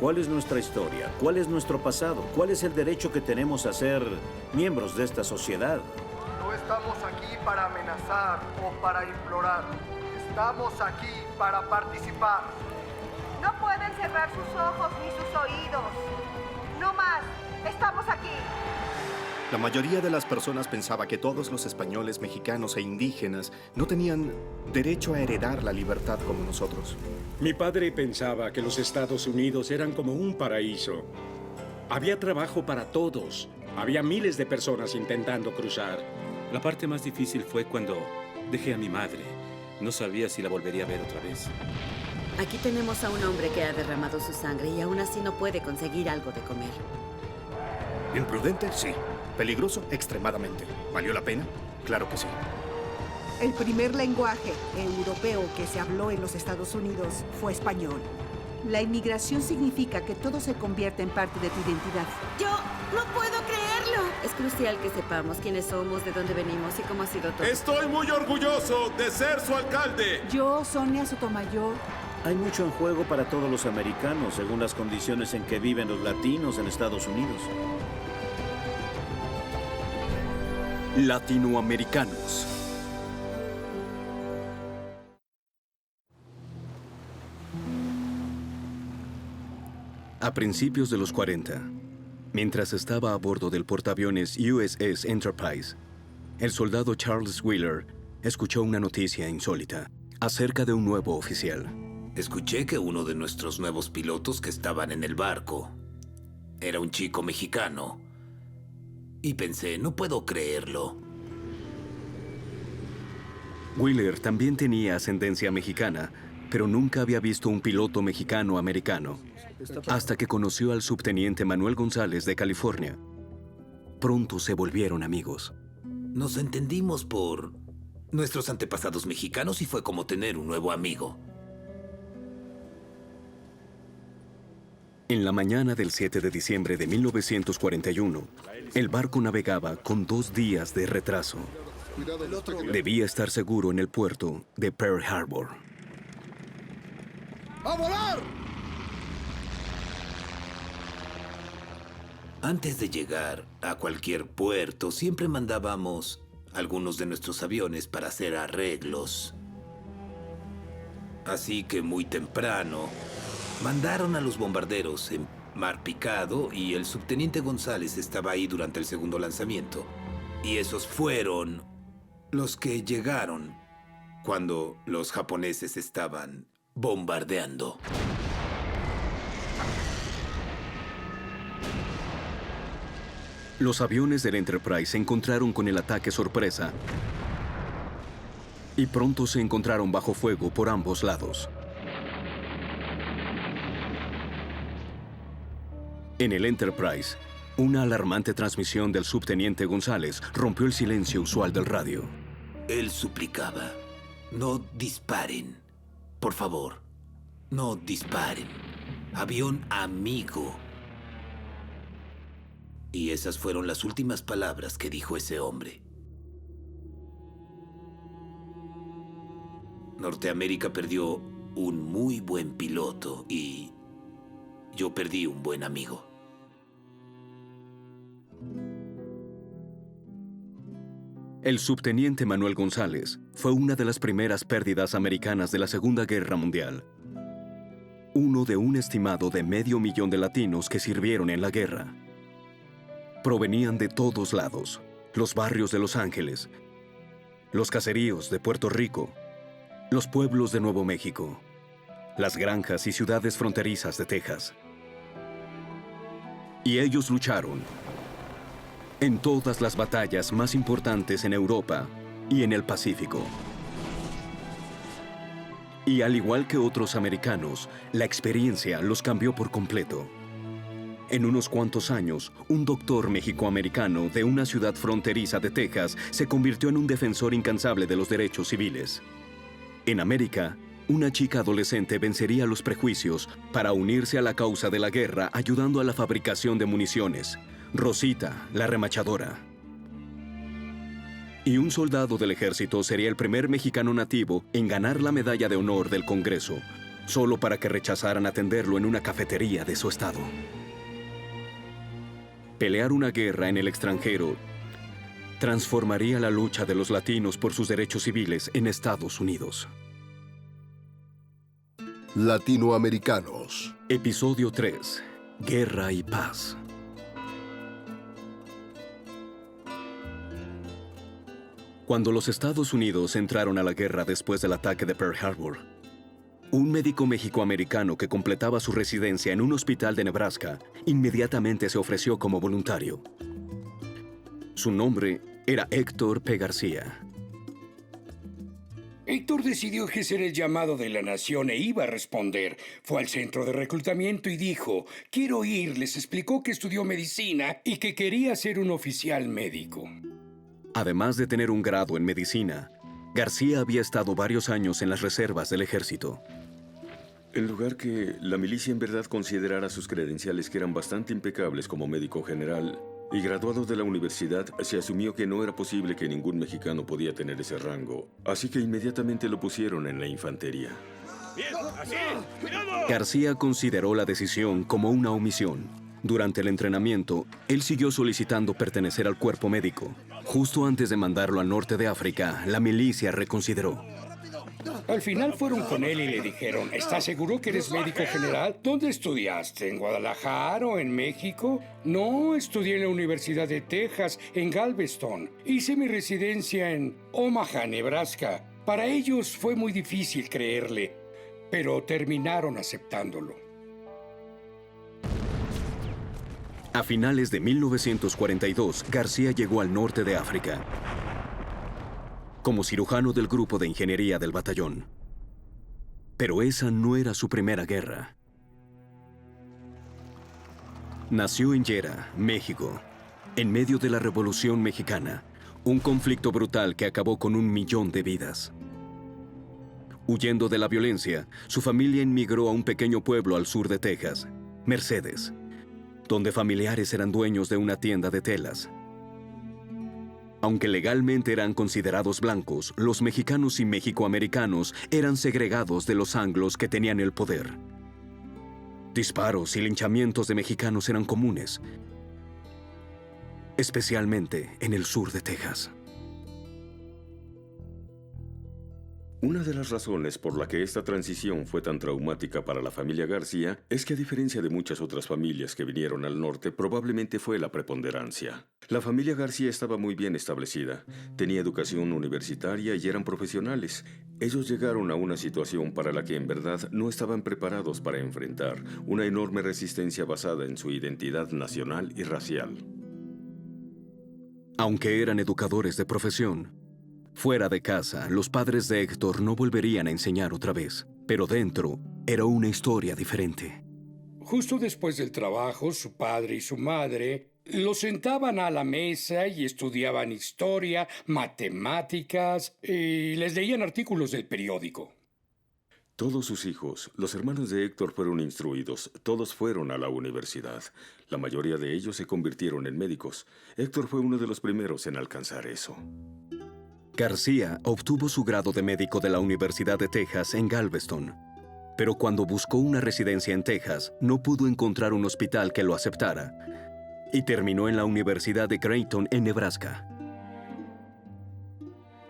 ¿Cuál es nuestra historia? ¿Cuál es nuestro pasado? ¿Cuál es el derecho que tenemos a ser miembros de esta sociedad? No estamos aquí para amenazar o para implorar. Estamos aquí para participar. No pueden cerrar sus ojos ni sus oídos. No más. Estamos aquí. La mayoría de las personas pensaba que todos los españoles, mexicanos e indígenas no tenían derecho a heredar la libertad como nosotros. Mi padre pensaba que los Estados Unidos eran como un paraíso. Había trabajo para todos. Había miles de personas intentando cruzar. La parte más difícil fue cuando dejé a mi madre. No sabía si la volvería a ver otra vez. Aquí tenemos a un hombre que ha derramado su sangre y aún así no puede conseguir algo de comer. ¿Imprudente? Sí. ¿Peligroso? Extremadamente. ¿Valió la pena? Claro que sí. El primer lenguaje europeo que se habló en los Estados Unidos fue español. La inmigración significa que todo se convierte en parte de tu identidad. ¡Yo no puedo creerlo! Es crucial que sepamos quiénes somos, de dónde venimos y cómo ha sido todo. Estoy muy orgulloso de ser su alcalde. Yo, Sonia Sotomayor. Hay mucho en juego para todos los americanos, según las condiciones en que viven los latinos en Estados Unidos. Latinoamericanos. A principios de los 40, mientras estaba a bordo del portaaviones USS Enterprise, el soldado Charles Wheeler escuchó una noticia insólita acerca de un nuevo oficial. Escuché que uno de nuestros nuevos pilotos que estaban en el barco era un chico mexicano. Y pensé, no puedo creerlo. Wheeler también tenía ascendencia mexicana, pero nunca había visto un piloto mexicano-americano, hasta que conoció al subteniente Manuel González de California. Pronto se volvieron amigos. Nos entendimos por nuestros antepasados mexicanos y fue como tener un nuevo amigo. En la mañana del 7 de diciembre de 1941, el barco navegaba con 2 días de retraso. Debía estar seguro en el puerto de Pearl Harbor. ¡A volar! Antes de llegar a cualquier puerto, siempre mandábamos algunos de nuestros aviones para hacer arreglos. Así que muy temprano, mandaron a los bombarderos en mar picado y el subteniente González estaba ahí durante el segundo lanzamiento. Y esos fueron los que llegaron cuando los japoneses estaban bombardeando. Los aviones del Enterprise se encontraron con el ataque sorpresa y pronto se encontraron bajo fuego por ambos lados. En el Enterprise, una alarmante transmisión del subteniente González rompió el silencio usual del radio. Él suplicaba, no disparen, por favor, no disparen. Avión amigo. Y esas fueron las últimas palabras que dijo ese hombre. Norteamérica perdió un muy buen piloto y yo perdí un buen amigo. El subteniente Manuel González fue una de las primeras pérdidas americanas de la Segunda Guerra Mundial. Uno de un estimado de 500,000 de latinos que sirvieron en la guerra. Provenían de todos lados, los barrios de Los Ángeles, los caseríos de Puerto Rico, los pueblos de Nuevo México, las granjas y ciudades fronterizas de Texas. Y ellos lucharon en todas las batallas más importantes en Europa y en el Pacífico. Y al igual que otros americanos, la experiencia los cambió por completo. En unos cuantos años, un doctor mexicoamericano de una ciudad fronteriza de Texas se convirtió en un defensor incansable de los derechos civiles. En América, una chica adolescente vencería los prejuicios para unirse a la causa de la guerra ayudando a la fabricación de municiones. Rosita, la remachadora. Y un soldado del ejército sería el primer mexicano nativo en ganar la medalla de honor del Congreso, solo para que rechazaran atenderlo en una cafetería de su estado. Pelear una guerra en el extranjero transformaría la lucha de los latinos por sus derechos civiles en Estados Unidos. Latinoamericanos. Episodio 3. Guerra y paz. Cuando los Estados Unidos entraron a la guerra después del ataque de Pearl Harbor, un médico mexicoamericano que completaba su residencia en un hospital de Nebraska inmediatamente se ofreció como voluntario. Su nombre era Héctor P. García. Héctor decidió ejercer el llamado de la nación e iba a responder. Fue al centro de reclutamiento y dijo, quiero ir. Les explicó que estudió medicina y que quería ser un oficial médico. Además de tener un grado en medicina, García había estado varios años en las reservas del ejército. En lugar que la milicia en verdad considerara sus credenciales que eran bastante impecables como médico general y graduado de la universidad, se asumió que no era posible que ningún mexicano podía tener ese rango, así que inmediatamente lo pusieron en la infantería. ¡Bien, así! García consideró la decisión como una omisión. Durante el entrenamiento, él siguió solicitando pertenecer al cuerpo médico. Justo antes de mandarlo al norte de África, la milicia reconsideró. Al final fueron con él y le dijeron, ¿estás seguro que eres médico general? ¿Dónde estudiaste? ¿En Guadalajara o en México? No, estudié en la Universidad de Texas, en Galveston. Hice mi residencia en Omaha, Nebraska. Para ellos fue muy difícil creerle, pero terminaron aceptándolo. A finales de 1942, García llegó al norte de África como cirujano del grupo de ingeniería del batallón. Pero esa no era su primera guerra. Nació en Yera, México, en medio de la Revolución Mexicana, un conflicto brutal que acabó con 1 millón de vidas. Huyendo de la violencia, su familia emigró a un pequeño pueblo al sur de Texas, Mercedes, donde familiares eran dueños de una tienda de telas. Aunque legalmente eran considerados blancos, los mexicanos y mexicoamericanos eran segregados de los anglos que tenían el poder. Disparos y linchamientos de mexicanos eran comunes, especialmente en el sur de Texas. Una de las razones por la que esta transición fue tan traumática para la familia García es que, a diferencia de muchas otras familias que vinieron al norte, probablemente fue la preponderancia. La familia García estaba muy bien establecida, tenía educación universitaria y eran profesionales. Ellos llegaron a una situación para la que en verdad no estaban preparados para enfrentar una enorme resistencia basada en su identidad nacional y racial. Aunque eran educadores de profesión, fuera de casa, los padres de Héctor no volverían a enseñar otra vez, pero dentro era una historia diferente. Justo después del trabajo, su padre y su madre los sentaban a la mesa y estudiaban historia, matemáticas y les leían artículos del periódico. Todos sus hijos, los hermanos de Héctor, fueron instruidos. Todos fueron a la universidad. La mayoría de ellos se convirtieron en médicos. Héctor fue uno de los primeros en alcanzar eso. García obtuvo su grado de médico de la Universidad de Texas en Galveston, pero cuando buscó una residencia en Texas, no pudo encontrar un hospital que lo aceptara y terminó en la Universidad de Creighton en Nebraska.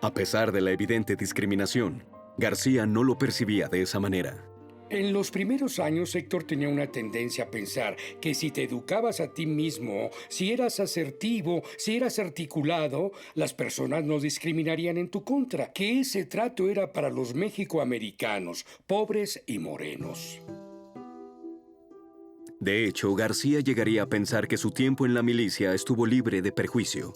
A pesar de la evidente discriminación, García no lo percibía de esa manera. En los primeros años, Héctor tenía una tendencia a pensar que si te educabas a ti mismo, si eras asertivo, si eras articulado, las personas no discriminarían en tu contra, que ese trato era para los mexicoamericanos, pobres y morenos. De hecho, García llegaría a pensar que su tiempo en la milicia estuvo libre de perjuicio.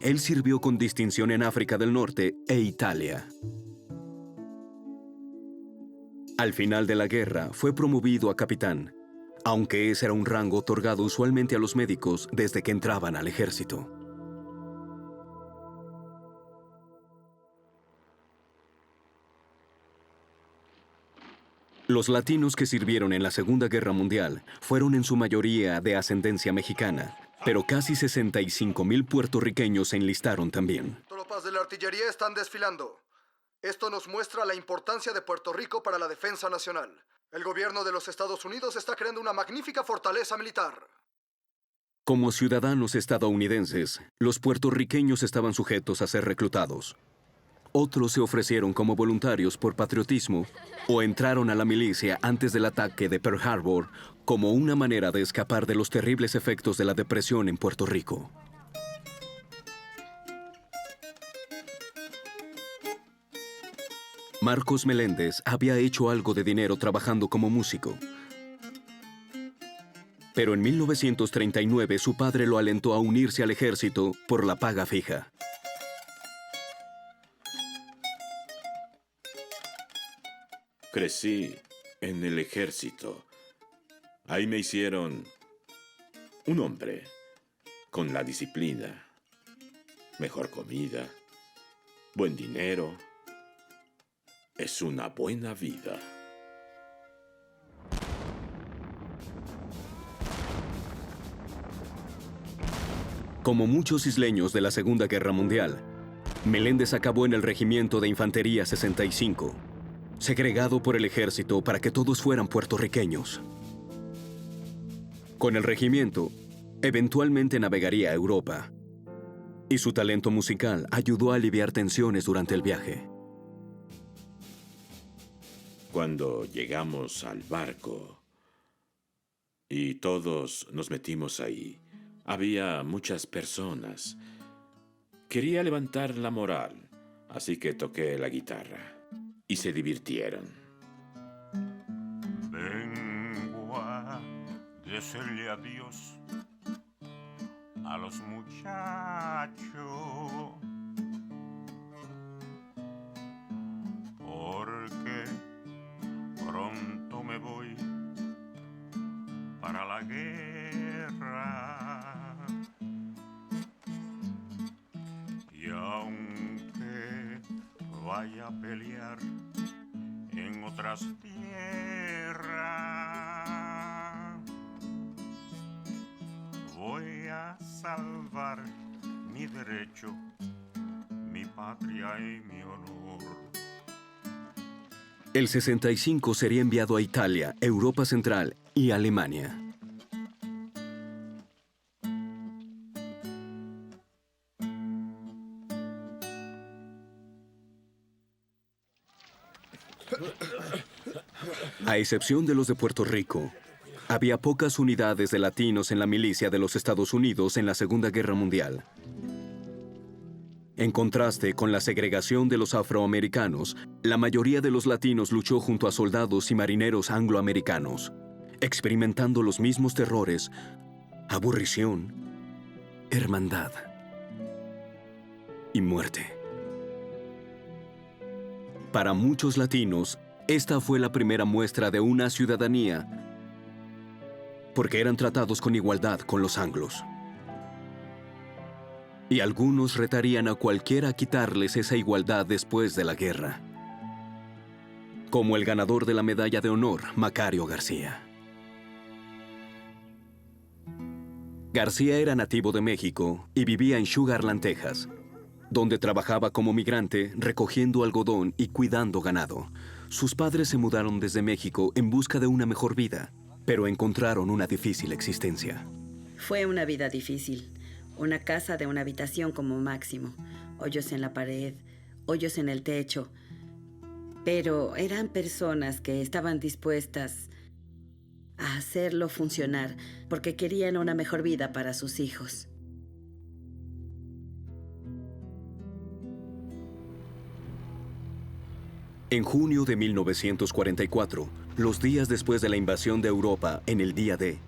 Él sirvió con distinción en África del Norte e Italia. Al final de la guerra, fue promovido a capitán, aunque ese era un rango otorgado usualmente a los médicos desde que entraban al ejército. Los latinos que sirvieron en la Segunda Guerra Mundial fueron en su mayoría de ascendencia mexicana, pero casi 65,000 puertorriqueños se enlistaron también. Tropas de la artillería están desfilando. Esto nos muestra la importancia de Puerto Rico para la defensa nacional. El gobierno de los Estados Unidos está creando una magnífica fortaleza militar. Como ciudadanos estadounidenses, los puertorriqueños estaban sujetos a ser reclutados. Otros se ofrecieron como voluntarios por patriotismo o entraron a la milicia antes del ataque de Pearl Harbor como una manera de escapar de los terribles efectos de la depresión en Puerto Rico. Marcos Meléndez había hecho algo de dinero trabajando como músico. Pero en 1939 su padre lo alentó a unirse al ejército por la paga fija. Crecí en el ejército. Ahí me hicieron un hombre con la disciplina, mejor comida, buen dinero. Es una buena vida. Como muchos isleños de la Segunda Guerra Mundial, Meléndez acabó en el Regimiento de Infantería 65, segregado por el ejército para que todos fueran puertorriqueños. Con el regimiento, eventualmente navegaría a Europa, y su talento musical ayudó a aliviar tensiones durante el viaje. Cuando llegamos al barco y todos nos metimos ahí, había muchas personas. Quería levantar la moral, así que toqué la guitarra y se divirtieron. Vengo a decirle adiós a los muchachos, porque pronto me voy para la guerra. Y aunque vaya a pelear en otras tierras, voy a salvar mi derecho, mi patria y mi honor. El 65 sería enviado a Italia, Europa Central y Alemania. A excepción de los de Puerto Rico, había pocas unidades de latinos en la milicia de los Estados Unidos en la Segunda Guerra Mundial. En contraste con la segregación de los afroamericanos, la mayoría de los latinos luchó junto a soldados y marineros angloamericanos, experimentando los mismos terrores, aburrición, hermandad y muerte. Para muchos latinos, esta fue la primera muestra de una ciudadanía, porque eran tratados con igualdad con los anglos. Y algunos retarían a cualquiera a quitarles esa igualdad después de la guerra, como el ganador de la Medalla de Honor, Macario García. García era nativo de México y vivía en Sugar Land, Texas, donde trabajaba como migrante recogiendo algodón y cuidando ganado. Sus padres se mudaron desde México en busca de una mejor vida, pero encontraron una difícil existencia. Fue una vida difícil. Una casa de una habitación como máximo. Hoyos en la pared, hoyos en el techo. Pero eran personas que estaban dispuestas a hacerlo funcionar porque querían una mejor vida para sus hijos. En junio de 1944, los días después de la invasión de Europa en el día D,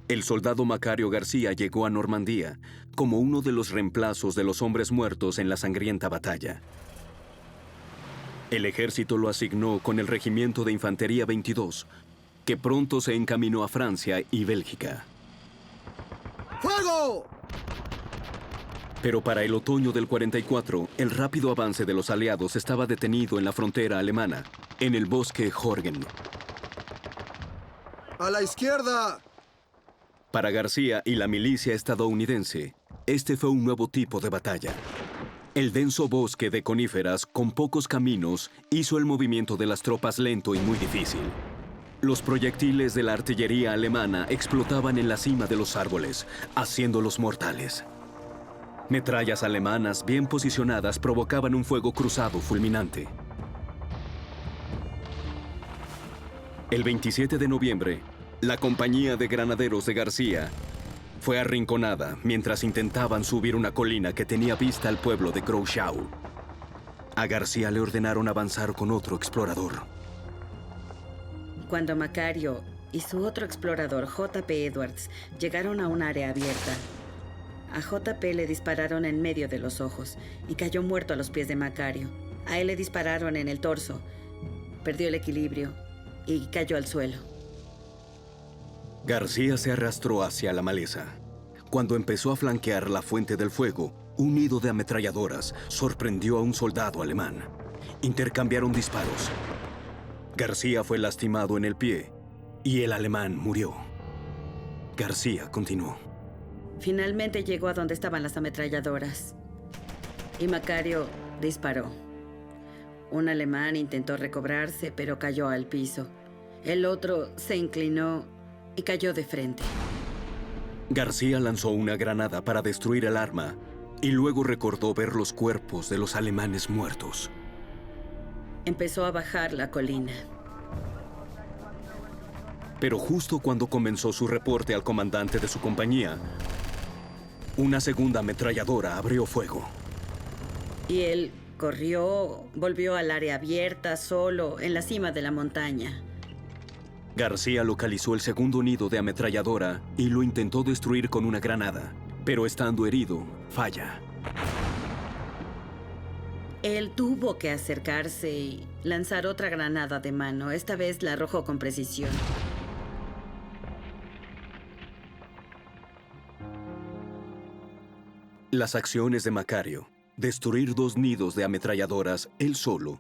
el soldado Macario García llegó a Normandía como uno de los reemplazos de los hombres muertos en la sangrienta batalla. El ejército lo asignó con el Regimiento de Infantería 22, que pronto se encaminó a Francia y Bélgica. ¡Fuego! Pero para el otoño del 44, el rápido avance de los aliados estaba detenido en la frontera alemana, en el bosque Horgen. ¡A la izquierda! Para García y la milicia estadounidense, este fue un nuevo tipo de batalla. El denso bosque de coníferas con pocos caminos hizo el movimiento de las tropas lento y muy difícil. Los proyectiles de la artillería alemana explotaban en la cima de los árboles, haciéndolos mortales. Metrallas alemanas bien posicionadas provocaban un fuego cruzado fulminante. El 27 de noviembre, la compañía de granaderos de García fue arrinconada mientras intentaban subir una colina que tenía vista al pueblo de Grouchow. A García le ordenaron avanzar con otro explorador. Cuando Macario y su otro explorador, J.P. Edwards, llegaron a un área abierta, a J.P. le dispararon en medio de los ojos y cayó muerto a los pies de Macario. A él le dispararon en el torso, perdió el equilibrio y cayó al suelo. García se arrastró hacia la maleza. Cuando empezó a flanquear la fuente del fuego, un nido de ametralladoras sorprendió a un soldado alemán. Intercambiaron disparos. García fue lastimado en el pie y el alemán murió. García continuó. Finalmente llegó a donde estaban las ametralladoras y Macario disparó. Un alemán intentó recobrarse, pero cayó al piso. El otro se inclinó y cayó de frente. García lanzó una granada para destruir el arma y luego recordó ver los cuerpos de los alemanes muertos. Empezó a bajar la colina. Pero justo cuando comenzó su reporte al comandante de su compañía, una segunda ametralladora abrió fuego. Y él corrió, volvió al área abierta, solo, en la cima de la montaña. García localizó el segundo nido de ametralladora y lo intentó destruir con una granada, pero estando herido, falla. Él tuvo que acercarse y lanzar otra granada de mano. Esta vez la arrojó con precisión. Las acciones de Macario, destruir 2 nidos de ametralladoras él solo,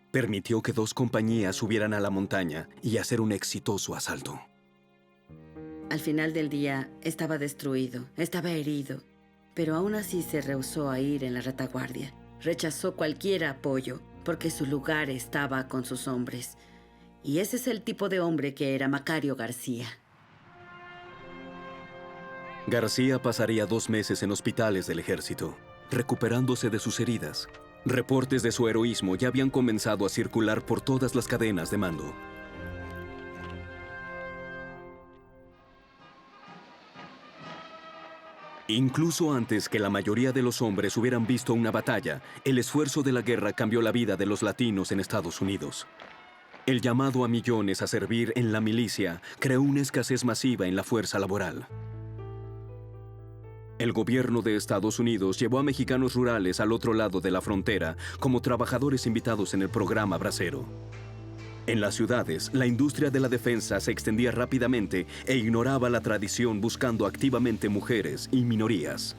permitió que 2 compañías subieran a la montaña y hacer un exitoso asalto. Al final del día estaba destruido, estaba herido, pero aún así se rehusó a ir en la retaguardia. Rechazó cualquier apoyo porque su lugar estaba con sus hombres. Y ese es el tipo de hombre que era Macario García. García pasaría 2 meses en hospitales del ejército, recuperándose de sus heridas. Reportes de su heroísmo ya habían comenzado a circular por todas las cadenas de mando. Incluso antes que la mayoría de los hombres hubieran visto una batalla, el esfuerzo de la guerra cambió la vida de los latinos en Estados Unidos. El llamado a millones a servir en la milicia creó una escasez masiva en la fuerza laboral. El gobierno de Estados Unidos llevó a mexicanos rurales al otro lado de la frontera como trabajadores invitados en el programa Bracero. En las ciudades, la industria de la defensa se extendía rápidamente e ignoraba la tradición buscando activamente mujeres y minorías.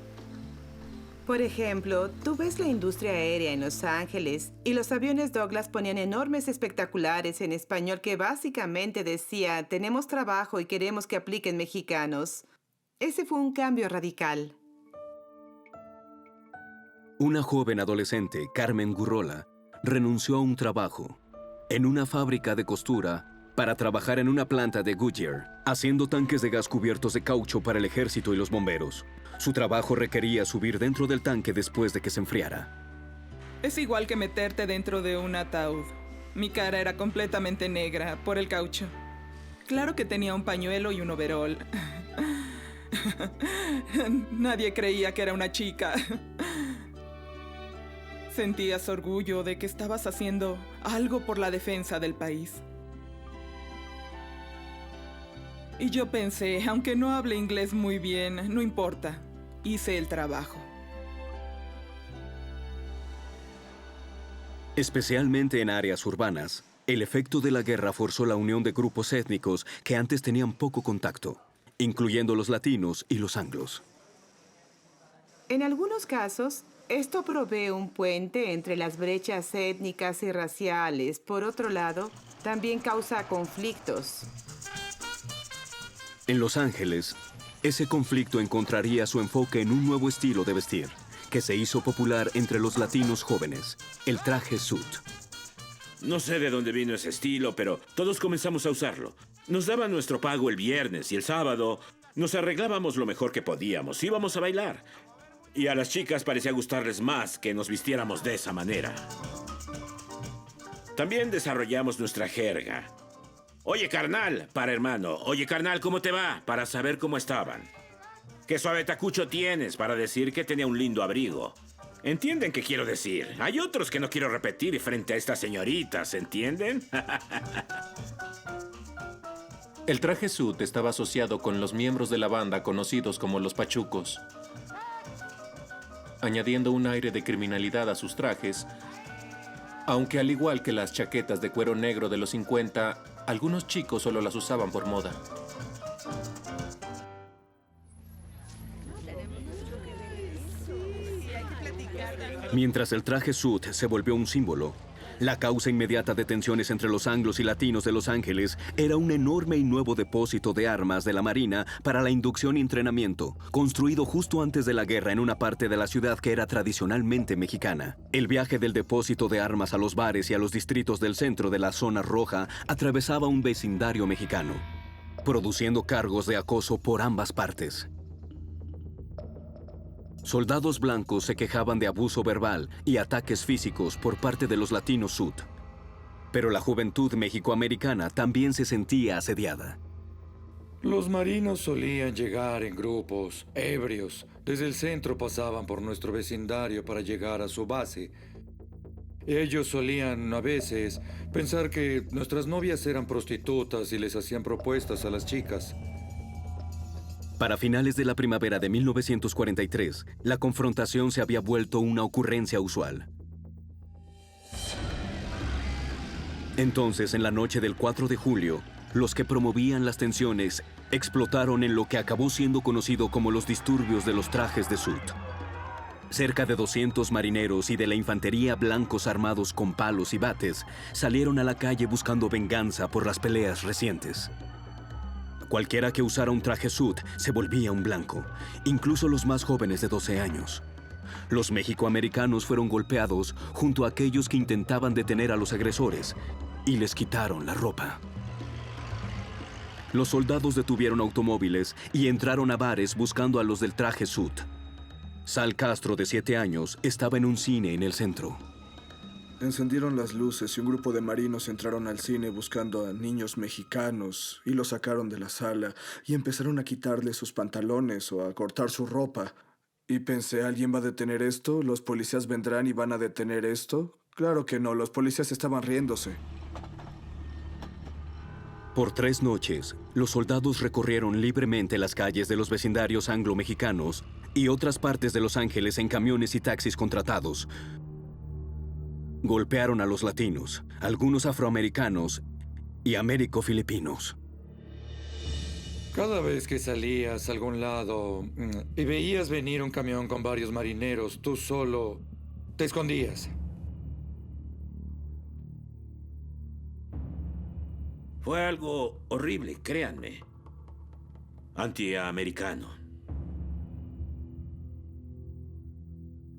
Por ejemplo, tú ves la industria aérea en Los Ángeles y los aviones Douglas ponían enormes espectaculares en español que básicamente decía: tenemos trabajo y queremos que apliquen mexicanos. Ese fue un cambio radical. Una joven adolescente, Carmen Gurrola, renunció a un trabajo en una fábrica de costura para trabajar en una planta de Goodyear, haciendo tanques de gas cubiertos de caucho para el ejército y los bomberos. Su trabajo requería subir dentro del tanque después de que se enfriara. Es igual que meterte dentro de un ataúd. Mi cara era completamente negra por el caucho. Claro que tenía un pañuelo y un overol. Nadie creía que era una chica. Sentías orgullo de que estabas haciendo algo por la defensa del país. Y yo pensé, aunque no hable inglés muy bien, no importa. Hice el trabajo. Especialmente en áreas urbanas, el efecto de la guerra forzó la unión de grupos étnicos que antes tenían poco contacto, incluyendo los latinos y los anglos. En algunos casos, esto provee un puente entre las brechas étnicas y raciales. Por otro lado, también causa conflictos. En Los Ángeles, ese conflicto encontraría su enfoque en un nuevo estilo de vestir, que se hizo popular entre los latinos jóvenes, el traje suit. No sé de dónde vino ese estilo, pero todos comenzamos a usarlo. Nos daban nuestro pago el viernes y el sábado nos arreglábamos lo mejor que podíamos. Íbamos a bailar. Y a las chicas parecía gustarles más que nos vistiéramos de esa manera. También desarrollamos nuestra jerga. Oye, carnal, para hermano. Oye, carnal, ¿cómo te va? Para saber cómo estaban. ¿Qué suave tacucho tienes? Para decir que tenía un lindo abrigo. ¿Entienden qué quiero decir? Hay otros que no quiero repetir frente a estas señoritas, ¿entienden? El traje suit estaba asociado con los miembros de la banda conocidos como los pachucos, añadiendo un aire de criminalidad a sus trajes, aunque al igual que las chaquetas de cuero negro de los 50, algunos chicos solo las usaban por moda. Mientras el traje suit se volvió un símbolo, la causa inmediata de tensiones entre los anglos y latinos de Los Ángeles era un enorme y nuevo depósito de armas de la Marina para la inducción y entrenamiento, construido justo antes de la guerra en una parte de la ciudad que era tradicionalmente mexicana. El viaje del depósito de armas a los bares y a los distritos del centro de la zona roja atravesaba un vecindario mexicano, produciendo cargos de acoso por ambas partes. Soldados blancos se quejaban de abuso verbal y ataques físicos por parte de los latinos sud. Pero la juventud mexicoamericana también se sentía asediada. Los marinos solían llegar en grupos, ebrios. Desde el centro pasaban por nuestro vecindario para llegar a su base. Ellos solían, a veces, pensar que nuestras novias eran prostitutas y les hacían propuestas a las chicas. Para finales de la primavera de 1943, la confrontación se había vuelto una ocurrencia usual. Entonces, en la noche del 4 de julio, los que promovían las tensiones explotaron en lo que acabó siendo conocido como los disturbios de los trajes de sud. Cerca de 200 marineros y de la infantería blancos armados con palos y bates salieron a la calle buscando venganza por las peleas recientes. Cualquiera que usara un traje sud se volvía un blanco, incluso los más jóvenes de 12 años. Los mexicoamericanos fueron golpeados junto a aquellos que intentaban detener a los agresores y les quitaron la ropa. Los soldados detuvieron automóviles y entraron a bares buscando a los del traje sud. Sal Castro, de 7 años, estaba en un cine en el centro. Encendieron las luces y un grupo de marinos entraron al cine buscando a niños mexicanos y los sacaron de la sala y empezaron a quitarle sus pantalones o a cortar su ropa. Y pensé, ¿alguien va a detener esto? ¿Los policías vendrán y van a detener esto? Claro que no, los policías estaban riéndose. Por 3 noches, los soldados recorrieron libremente las calles de los vecindarios anglo-mexicanos y otras partes de Los Ángeles en camiones y taxis contratados. Golpearon a los latinos, algunos afroamericanos y américo-filipinos. Cada vez que salías a algún lado y veías venir un camión con varios marineros, tú solo te escondías. Fue algo horrible, créanme. Antiamericano.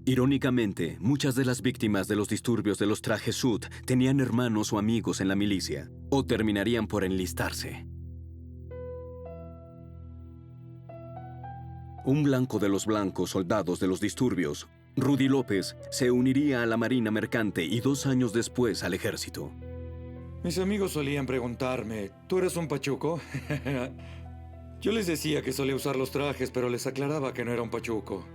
Irónicamente, muchas de las víctimas de los disturbios de los trajes sud tenían hermanos o amigos en la milicia, o terminarían por enlistarse. Un blanco de los blancos soldados de los disturbios, Rudy López, se uniría a la Marina Mercante y 2 años después al ejército. Mis amigos solían preguntarme, ¿tú eres un pachuco? Yo les decía que solía usar los trajes, pero les aclaraba que no era un pachuco.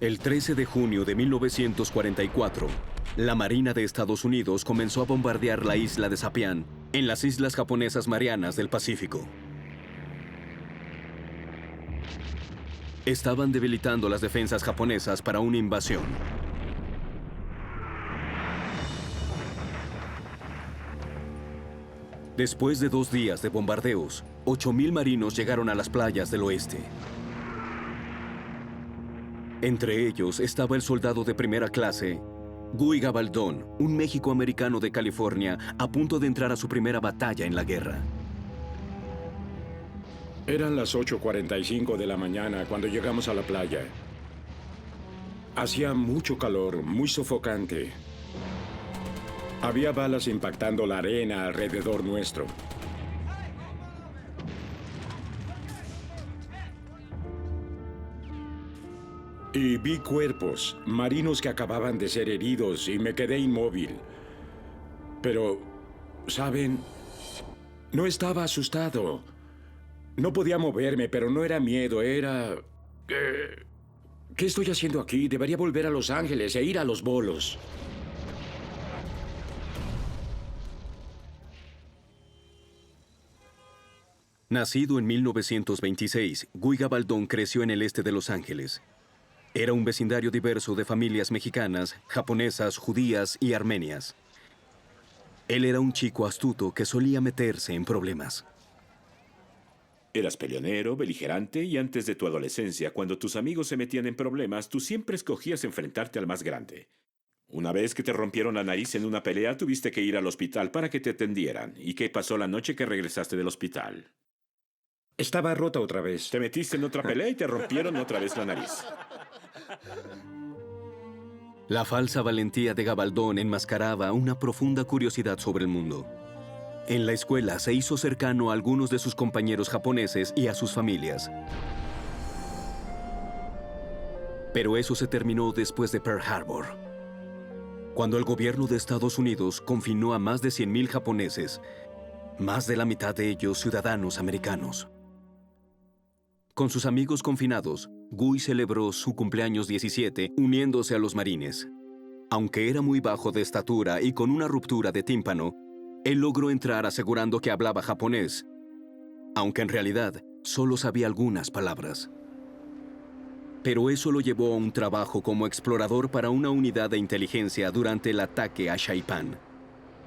El 13 de junio de 1944, la Marina de Estados Unidos comenzó a bombardear la isla de Sapián, en las Islas Japonesas Marianas del Pacífico. Estaban debilitando las defensas japonesas para una invasión. Después de 2 días de bombardeos, 8,000 marinos llegaron a las playas del oeste. Entre ellos estaba el soldado de primera clase Guy Gabaldón, un méxico-americano de California, a punto de entrar a su primera batalla en la guerra. Eran las 8:45 de la mañana cuando llegamos a la playa. Hacía mucho calor, muy sofocante. Había balas impactando la arena alrededor nuestro. Y vi cuerpos, marinos que acababan de ser heridos, y me quedé inmóvil. Pero, ¿saben? No estaba asustado. No podía moverme, pero no era miedo, era... ¿Qué estoy haciendo aquí? Debería volver a Los Ángeles e ir a los bolos. Nacido en 1926, Guy Gabaldón creció en el este de Los Ángeles. Era un vecindario diverso de familias mexicanas, japonesas, judías y armenias. Él era un chico astuto que solía meterse en problemas. Eras peleonero, beligerante y antes de tu adolescencia, cuando tus amigos se metían en problemas, tú siempre escogías enfrentarte al más grande. Una vez que te rompieron la nariz en una pelea, tuviste que ir al hospital para que te atendieran. ¿Y qué pasó la noche que regresaste del hospital? Estaba rota otra vez. Te metiste en otra pelea y te rompieron otra vez la nariz. La falsa valentía de Gabaldón enmascaraba una profunda curiosidad sobre el mundo. En la escuela se hizo cercano a algunos de sus compañeros japoneses y a sus familias. Pero eso se terminó después de Pearl Harbor, cuando el gobierno de Estados Unidos confinó a más de 100,000 japoneses, más de la mitad de ellos ciudadanos americanos. Con sus amigos confinados, Guy celebró su cumpleaños 17 uniéndose a los marines. Aunque era muy bajo de estatura y con una ruptura de tímpano, él logró entrar asegurando que hablaba japonés, aunque en realidad solo sabía algunas palabras. Pero eso lo llevó a un trabajo como explorador para una unidad de inteligencia durante el ataque a Saipan.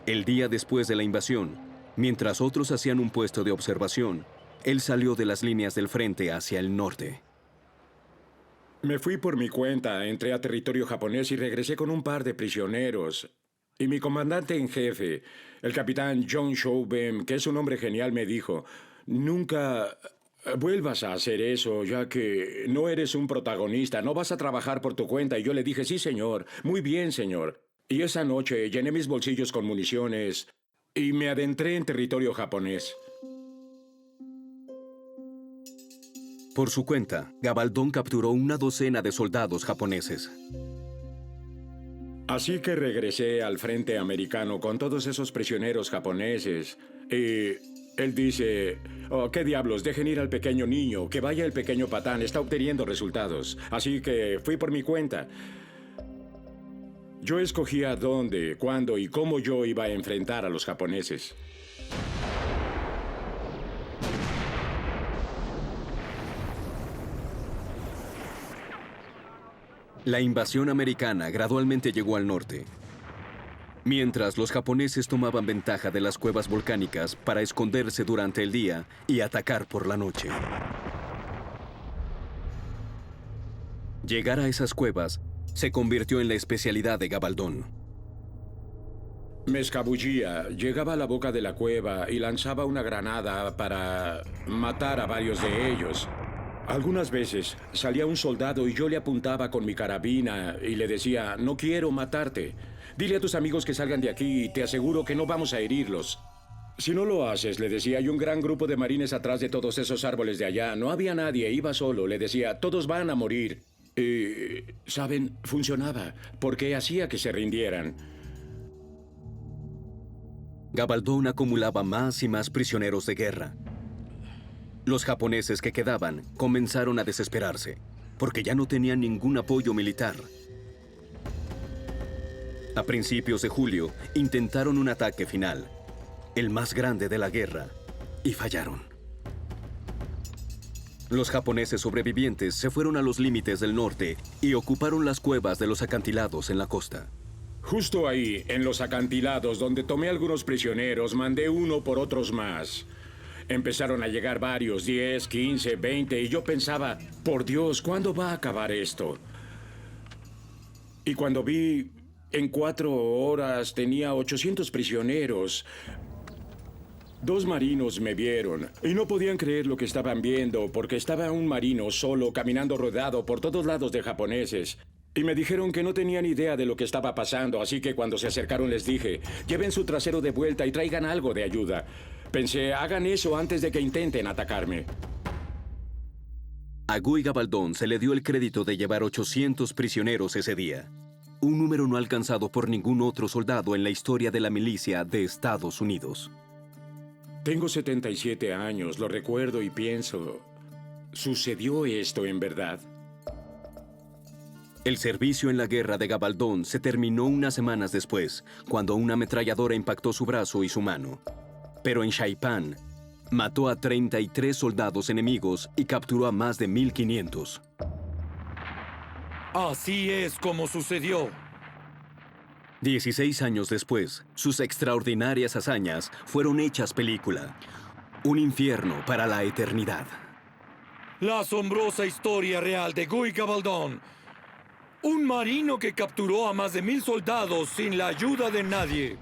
El día después de la invasión, mientras otros hacían un puesto de observación, él salió de las líneas del frente hacia el norte. Me fui por mi cuenta, entré a territorio japonés y regresé con un par de prisioneros. Y mi comandante en jefe, el capitán John Showbem, que es un hombre genial, me dijo: nunca vuelvas a hacer eso, ya que no eres un protagonista, no vas a trabajar por tu cuenta. Y yo le dije: sí, señor, muy bien, señor. Y esa noche llené mis bolsillos con municiones y me adentré en territorio japonés. Por su cuenta, Gabaldón capturó una docena de soldados japoneses. Así que regresé al frente americano con todos esos prisioneros japoneses. Y él dice: oh, ¿qué diablos? Dejen ir al pequeño niño, que vaya el pequeño patán, está obteniendo resultados. Así que fui por mi cuenta. Yo escogía dónde, cuándo y cómo yo iba a enfrentar a los japoneses. La invasión americana gradualmente llegó al norte, mientras los japoneses tomaban ventaja de las cuevas volcánicas para esconderse durante el día y atacar por la noche. Llegar a esas cuevas se convirtió en la especialidad de Gabaldón. Me escabullía, llegaba a la boca de la cueva y lanzaba una granada para matar a varios de ellos. Algunas veces salía un soldado y yo le apuntaba con mi carabina y le decía: no quiero matarte. Dile a tus amigos que salgan de aquí y te aseguro que no vamos a herirlos. Si no lo haces, le decía, hay un gran grupo de marines atrás de todos esos árboles de allá. No había nadie, iba solo. Le decía: todos van a morir. Y, ¿saben? Funcionaba, porque hacía que se rindieran. Gabaldón acumulaba más y más prisioneros de guerra. Los japoneses que quedaban comenzaron a desesperarse, porque ya no tenían ningún apoyo militar. A principios de julio, intentaron un ataque final, el más grande de la guerra, y fallaron. Los japoneses sobrevivientes se fueron a los límites del norte y ocuparon las cuevas de los acantilados en la costa. Justo ahí, en los acantilados, donde tomé algunos prisioneros, mandé uno por otros más. Empezaron a llegar varios, 10, 15, 20, y yo pensaba: por Dios, ¿cuándo va a acabar esto? Y cuando vi En 4 horas tenía 800 prisioneros. 2 marinos me vieron y no podían creer lo que estaban viendo porque estaba un marino solo caminando rodeado por todos lados de japoneses. Y me dijeron que no tenían idea de lo que estaba pasando, así que cuando se acercaron les dije, lleven su trasero de vuelta y traigan algo de ayuda. Pensé, hagan eso antes de que intenten atacarme. A Guy Gabaldón se le dio el crédito de llevar 800 prisioneros ese día. Un número no alcanzado por ningún otro soldado en la historia de la milicia de Estados Unidos. Tengo 77 años, lo recuerdo y pienso, ¿sucedió esto en verdad? El servicio en la guerra de Gabaldón se terminó unas semanas después, cuando una ametralladora impactó su brazo y su mano. Pero en Saipan, mató a 33 soldados enemigos y capturó a más de 1,500. Así es como sucedió. 16 años después, sus extraordinarias hazañas fueron hechas película. Un infierno para la eternidad. La asombrosa historia real de Guy Gabaldón. Un marino que capturó a más de 1,000 soldados sin la ayuda de nadie.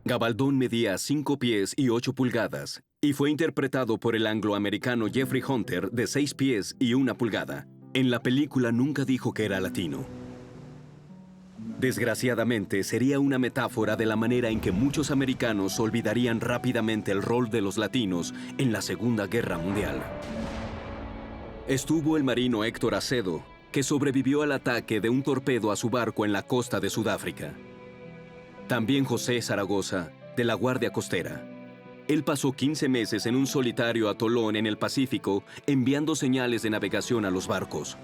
Gabaldón medía 5 pies y 8 pulgadas y fue interpretado por el angloamericano Jeffrey Hunter de 6 pies y 1 pulgada. En la película nunca dijo que era latino. Desgraciadamente, sería una metáfora de la manera en que muchos americanos olvidarían rápidamente el rol de los latinos en la Segunda Guerra Mundial. Estuvo el marino Héctor Acedo, que sobrevivió al ataque de un torpedo a su barco en la costa de Sudáfrica. También José Zaragoza, de la Guardia Costera. Él pasó 15 meses en un solitario atolón en el Pacífico, enviando señales de navegación a los barcos.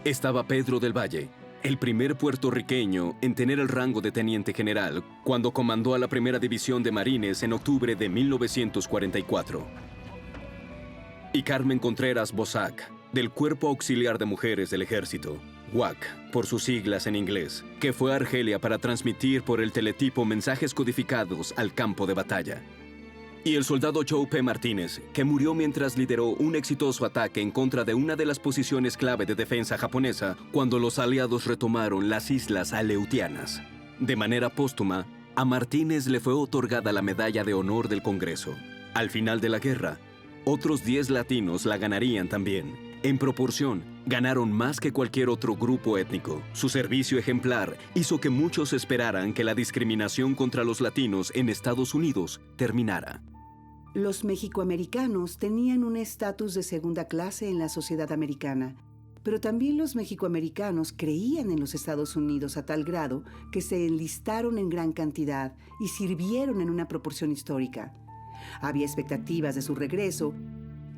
Estaba Pedro del Valle, el primer puertorriqueño en tener el rango de teniente general, cuando comandó a la Primera División de Marines en octubre de 1944. Y Carmen Contreras Bosac, del Cuerpo Auxiliar de Mujeres del Ejército, WAC, por sus siglas en inglés, que fue a Argelia para transmitir por el teletipo mensajes codificados al campo de batalla. Y el soldado Joe P. Martínez, que murió mientras lideró un exitoso ataque en contra de una de las posiciones clave de defensa japonesa cuando los aliados retomaron las Islas Aleutianas. De manera póstuma, a Martínez le fue otorgada la Medalla de Honor del Congreso. Al final de la guerra, otros 10 latinos la ganarían también. En proporción, ganaron más que cualquier otro grupo étnico. Su servicio ejemplar hizo que muchos esperaran que la discriminación contra los latinos en Estados Unidos terminara. Los mexicoamericanos tenían un estatus de segunda clase en la sociedad americana, pero también los mexicoamericanos creían en los Estados Unidos a tal grado que se enlistaron en gran cantidad y sirvieron en una proporción histórica. Había expectativas de su regreso,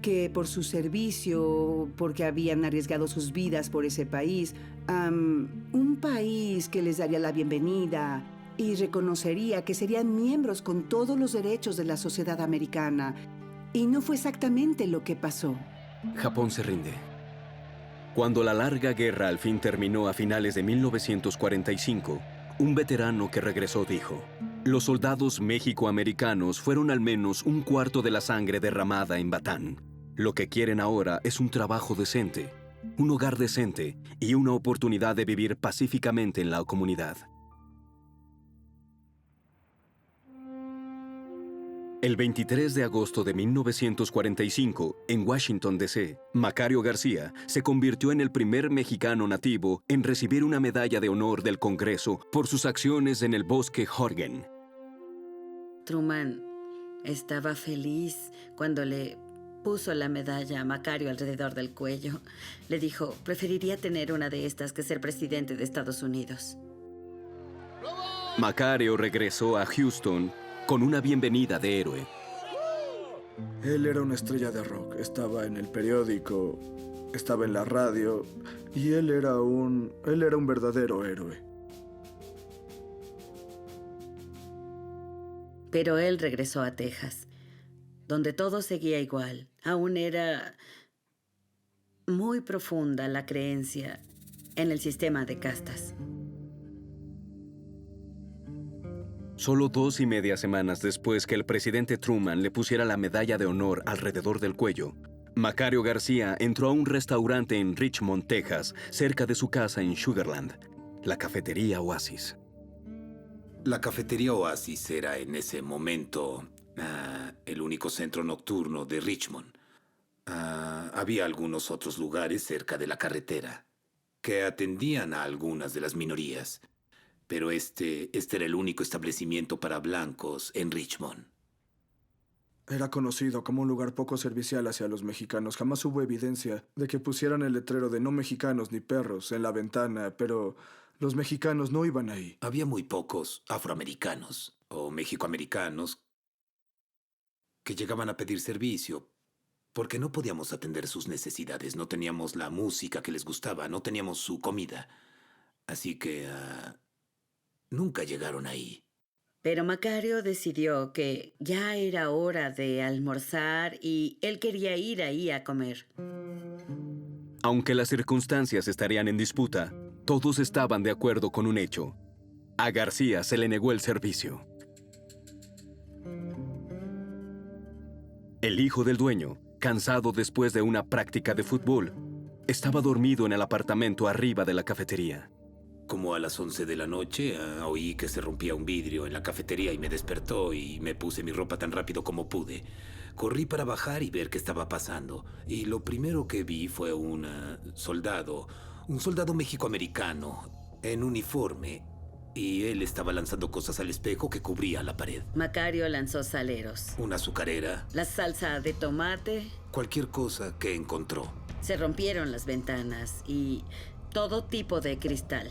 que por su servicio, porque habían arriesgado sus vidas por ese país, un país que les daría la bienvenida y reconocería que serían miembros con todos los derechos de la sociedad americana. Y no fue exactamente lo que pasó. Japón se rinde. Cuando la larga guerra al fin terminó a finales de 1945, un veterano que regresó dijo: los soldados mexicoamericanos fueron al menos un cuarto de la sangre derramada en Batán. Lo que quieren ahora es un trabajo decente, un hogar decente y una oportunidad de vivir pacíficamente en la comunidad. El 23 de agosto de 1945, en Washington, D.C., Macario García se convirtió en el primer mexicano nativo en recibir una medalla de honor del Congreso por sus acciones en el bosque Horgen. Truman estaba feliz cuando le puso la medalla a Macario alrededor del cuello. Le dijo, preferiría tener una de estas que ser presidente de Estados Unidos. Macario regresó a Houston con una bienvenida de héroe. Él era una estrella de rock. Estaba en el periódico, estaba en la radio, y él era un verdadero héroe. Pero él regresó a Texas, donde todo seguía igual. Aún era muy profunda la creencia en el sistema de castas. Solo 2.5 semanas después que el presidente Truman le pusiera la medalla de honor alrededor del cuello, Macario García entró a un restaurante en Richmond, Texas, cerca de su casa en Sugarland. la cafetería Oasis. La cafetería Oasis era en ese momento el único centro nocturno de Richmond. Había algunos otros lugares cerca de la carretera que atendían a algunas de las minorías, pero este era el único establecimiento para blancos en Richmond. Era conocido como un lugar poco servicial hacia los mexicanos. Jamás hubo evidencia de que pusieran el letrero de no mexicanos ni perros en la ventana, pero los mexicanos no iban ahí. Había muy pocos afroamericanos o mexicoamericanos que llegaban a pedir servicio porque no podíamos atender sus necesidades. No teníamos la música que les gustaba, no teníamos su comida. Así que nunca llegaron ahí. Pero Macario decidió que ya era hora de almorzar y él quería ir ahí a comer. Aunque las circunstancias estarían en disputa, todos estaban de acuerdo con un hecho. A García se le negó el servicio. El hijo del dueño, cansado después de una práctica de fútbol, estaba dormido en el apartamento arriba de la cafetería. Como a las 11 de la noche, oí que se rompía un vidrio en la cafetería y me despertó y me puse mi ropa tan rápido como pude. Corrí para bajar y ver qué estaba pasando. Y lo primero que vi fue un soldado mexicoamericano en uniforme. Y él estaba lanzando cosas al espejo que cubría la pared. Macario lanzó saleros. Una azucarera. La salsa de tomate. Cualquier cosa que encontró. Se rompieron las ventanas y todo tipo de cristal.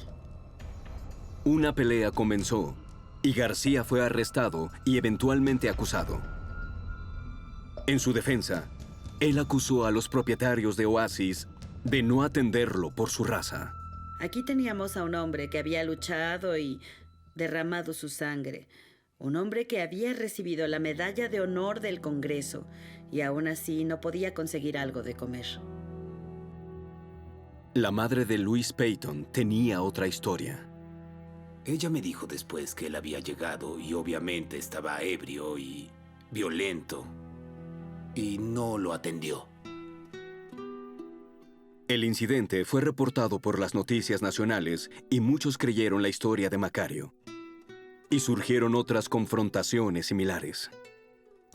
Una pelea comenzó y García fue arrestado y eventualmente acusado. En su defensa, él acusó a los propietarios de Oasis de no atenderlo por su raza. Aquí teníamos a un hombre que había luchado y derramado su sangre. Un hombre que había recibido la medalla de honor del Congreso y aún así no podía conseguir algo de comer. La madre de Louise Peyton tenía otra historia. Ella me dijo después que él había llegado y obviamente estaba ebrio y violento y no lo atendió. El incidente fue reportado por las noticias nacionales y muchos creyeron la historia de Macario. Y surgieron otras confrontaciones similares.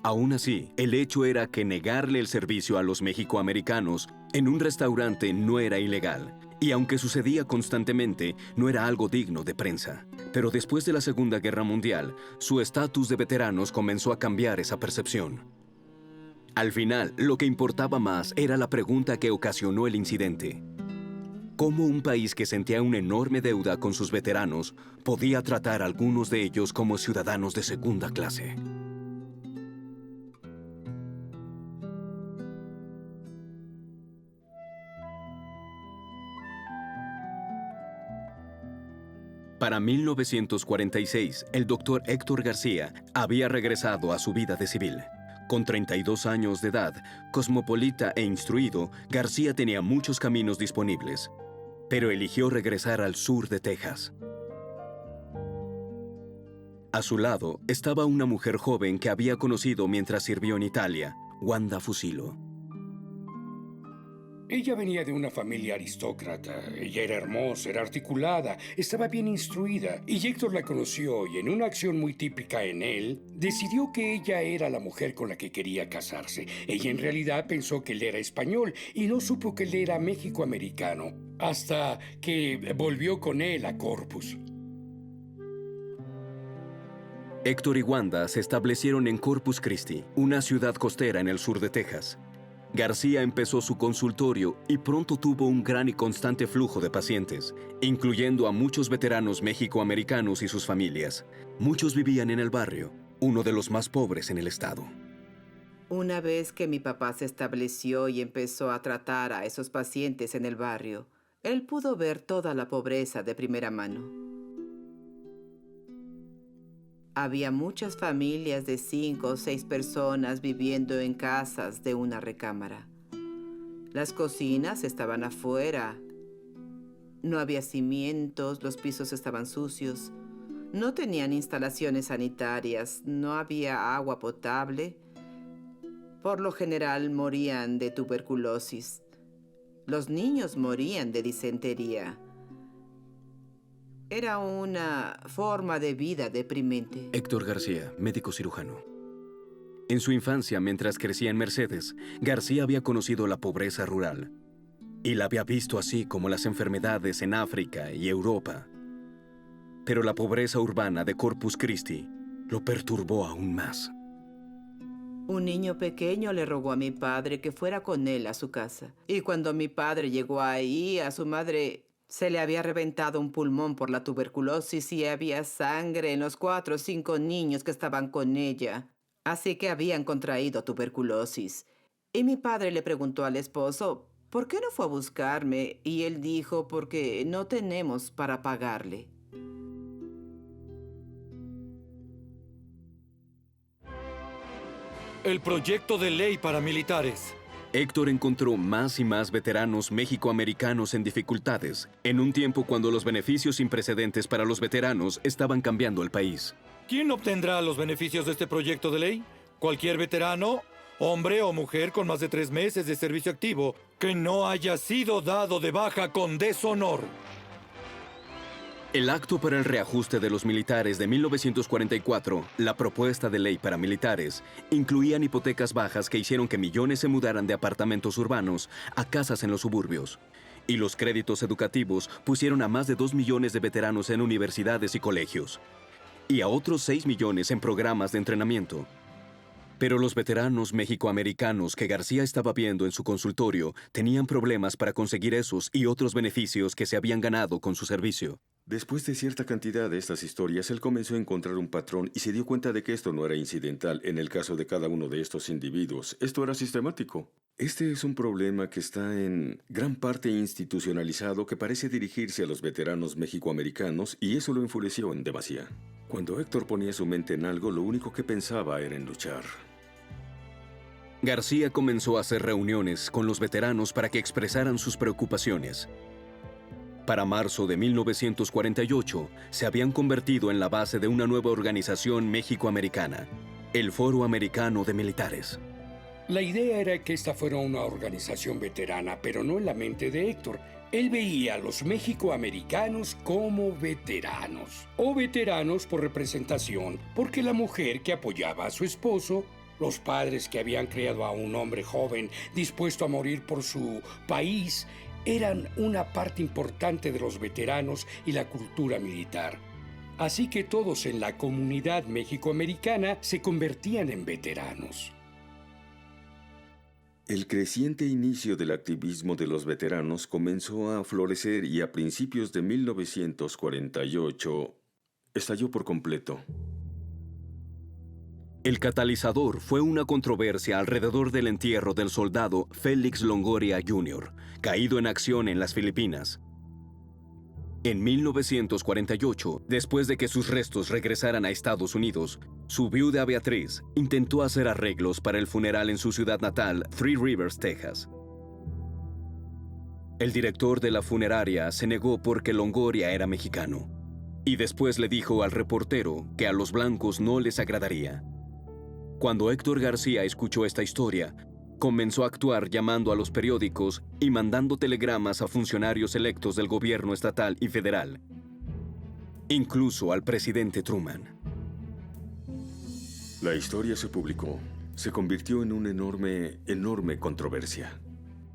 Aún así, el hecho era que negarle el servicio a los mexicoamericanos en un restaurante no era ilegal. Y aunque sucedía constantemente, no era algo digno de prensa. Pero después de la Segunda Guerra Mundial, su estatus de veteranos comenzó a cambiar esa percepción. Al final, lo que importaba más era la pregunta que ocasionó el incidente. ¿Cómo un país que sentía una enorme deuda con sus veteranos podía tratar a algunos de ellos como ciudadanos de segunda clase? Para 1946, el doctor Héctor García había regresado a su vida de civil. Con 32 años de edad, cosmopolita e instruido, García tenía muchos caminos disponibles, pero eligió regresar al sur de Texas. A su lado estaba una mujer joven que había conocido mientras sirvió en Italia, Wanda Fusilo. Ella venía de una familia aristócrata. Ella era hermosa, era articulada, estaba bien instruida. Y Héctor la conoció y en una acción muy típica en él, decidió que ella era la mujer con la que quería casarse. Ella en realidad pensó que él era español y no supo que él era mexicoamericano, hasta que volvió con él a Corpus. Héctor y Wanda se establecieron en Corpus Christi, una ciudad costera en el sur de Texas. García empezó su consultorio y pronto tuvo un gran y constante flujo de pacientes, incluyendo a muchos veteranos mexicoamericanos y sus familias. Muchos vivían en el barrio, uno de los más pobres en el estado. Una vez que mi papá se estableció y empezó a tratar a esos pacientes en el barrio, él pudo ver toda la pobreza de primera mano. Había muchas familias de 5 o 6 personas viviendo en casas de una recámara. Las cocinas estaban afuera. No había cimientos, los pisos estaban sucios. No tenían instalaciones sanitarias, no había agua potable. Por lo general morían de tuberculosis. Los niños morían de disentería. Era una forma de vida deprimente. Héctor García, médico cirujano. En su infancia, mientras crecía en Mercedes, García había conocido la pobreza rural y la había visto así como las enfermedades en África y Europa. Pero la pobreza urbana de Corpus Christi lo perturbó aún más. Un niño pequeño le rogó a mi padre que fuera con él a su casa. Y cuando mi padre llegó ahí, a su madre se le había reventado un pulmón por la tuberculosis y había sangre en los 4 o 5 niños que estaban con ella. Así que habían contraído tuberculosis. Y mi padre le preguntó al esposo, ¿por qué no fue a buscarme? Y él dijo, porque no tenemos para pagarle. El proyecto de ley para militares. Héctor encontró más y más veteranos mexicoamericanos en dificultades, en un tiempo cuando los beneficios sin precedentes para los veteranos estaban cambiando el país. ¿Quién obtendrá los beneficios de este proyecto de ley? Cualquier veterano, hombre o mujer con más de 3 meses de servicio activo, que no haya sido dado de baja con deshonor. El Acto para el Reajuste de los Militares de 1944, la propuesta de ley para militares, incluían hipotecas bajas que hicieron que millones se mudaran de apartamentos urbanos a casas en los suburbios. Y los créditos educativos pusieron a más de 2 millones de veteranos en universidades y colegios. Y a otros 6 millones en programas de entrenamiento. Pero los veteranos mexicoamericanos que García estaba viendo en su consultorio tenían problemas para conseguir esos y otros beneficios que se habían ganado con su servicio. Después de cierta cantidad de estas historias, él comenzó a encontrar un patrón y se dio cuenta de que esto no era incidental en el caso de cada uno de estos individuos. Esto era sistemático. Este es un problema que está en gran parte institucionalizado que parece dirigirse a los veteranos mexicoamericanos y eso lo enfureció en demasía. Cuando Héctor ponía su mente en algo, lo único que pensaba era en luchar. García comenzó a hacer reuniones con los veteranos para que expresaran sus preocupaciones. Para marzo de 1948, se habían convertido en la base de una nueva organización mexicoamericana, el Foro Americano de Militares. La idea era que esta fuera una organización veterana, pero no en la mente de Héctor. Él veía a los mexicoamericanos como veteranos, o veteranos por representación, porque la mujer que apoyaba a su esposo, los padres que habían criado a un hombre joven dispuesto a morir por su país, eran una parte importante de los veteranos y la cultura militar. Así que todos en la comunidad mexicoamericana se convertían en veteranos. El creciente inicio del activismo de los veteranos comenzó a florecer y a principios de 1948 estalló por completo. El catalizador fue una controversia alrededor del entierro del soldado Félix Longoria Jr., caído en acción en las Filipinas. En 1948, después de que sus restos regresaran a Estados Unidos, su viuda Beatriz intentó hacer arreglos para el funeral en su ciudad natal, Three Rivers, Texas. El director de la funeraria se negó porque Longoria era mexicano, y después le dijo al reportero que a los blancos no les agradaría. Cuando Héctor García escuchó esta historia, comenzó a actuar llamando a los periódicos y mandando telegramas a funcionarios electos del gobierno estatal y federal, incluso al presidente Truman. La historia se publicó. Se convirtió en una enorme controversia.